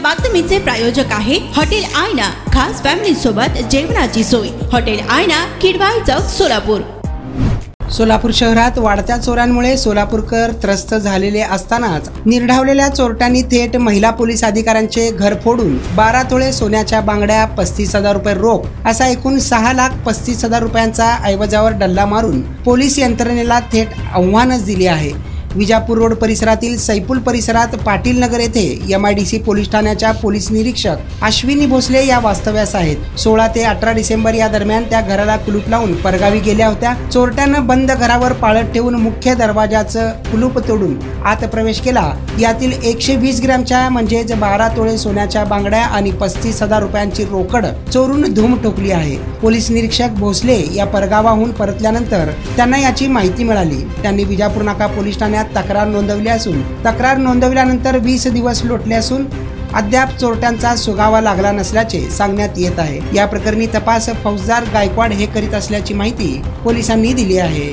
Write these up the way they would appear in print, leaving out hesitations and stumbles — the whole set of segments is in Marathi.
बातमीचे प्रायोजक आहे हॉटेल आयना। खास फॅमिली सोबत जेवणाची सोय। हॉटेल आयना, किडवाई चौक, सोलापूर। सोलापूर शहरात वाढत्या चोरांमुळे सोलापूरकर त्रस्त झालेले असतानाच निर्ढावलेल्या चोरट्यांनी थेट महिला पोलीस अधिकाऱ्यांचे घर फोडून 12 तोळे सोन्याच्या बांगड्या, 35,000 रुपये रोख असा एकूण 6,35,000 रुपयांचा ऐवजावर डल्ला मारून पोलीस यंत्रणेला थेट आव्हानच दिले आहे। विजापूर रोड परिसरातील सैपूल परिसरात पाटील नगर येथे MIDC पोलीस ठाण्याच्या पोलीस निरीक्षक अश्विनी भोसले या वास्तव्यास आहेत। 16 ते 18 डिसेंबर या दरम्यान त्या घराला कुलूप लावून परगावी गेल्या होत्या। चोरट्यानं बंद घरावर पाळत ठेवून मुख्य दरवाजाचं कुलूप तोडून आत प्रवेश केला। यातील 120 ग्रॅमच्या म्हणजेच 12 तोळे सोन्याच्या बांगड्या आणि 35,000 रुपयांची रोकड चोरून धूम ठोकली आहे। पोलीस निरीक्षक भोसले या परगावाहून परतल्यानंतर त्यांना याची माहिती मिळाली। त्यांनी विजापूर नाका पोलीस ठाण्यात तक्रार नोंदवली असून तक्रार नोंदवल्यानंतर 20 दिवस लोटले असून अद्याप चोरट्यांचा सुगावा लागला नसल्याचे सांगण्यात येत आहे। या प्रकरणी तपास फौजदार गायकवाड हे करीत असल्याची माहिती पोलिसांनी दिली आहे।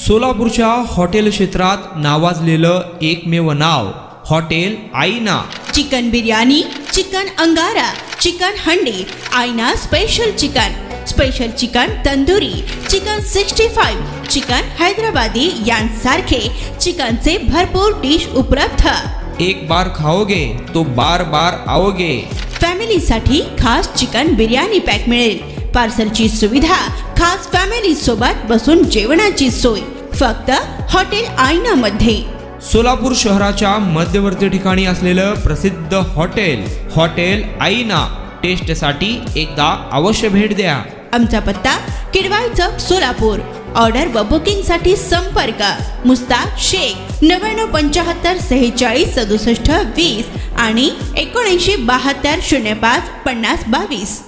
सोलापूरच्या हॉटेल क्षेत्रात नावाजलेलं एकमेव नाव हॉटेल आईना। चिकन बिर्याणी, चिकन अंगारा, चिकन हंडी, आईना special chicken, special chicken tandoori, chicken 65, chicken Hyderabadi यांसारखे चिकनचे भरपूर डिश उपलब्ध। एक बार खाओगे तो बार बार आओगे। फॅमिलीसाठी खास चिकन बिर्याणी पॅक मिळेल। पार्सलची सुविधा, खास फॅमिली सोबत बसून जेवणाची सोय फक्त हॉटेल आईना मध्ये। सोलापूर शहराच्या मध्यवर्ती ठिकाणी असलेलं प्रसिद्ध हॉटेल आईना टेस्टसाठी एकदा अवश्य भेट द्या। आमचा पत्ता किडवाई चौक, सोलापूर। ऑर्डर व बुकिंग साठी संपर्क मुस्ताक शेख 9975 46 67 20 आणि 7972 05 50 22।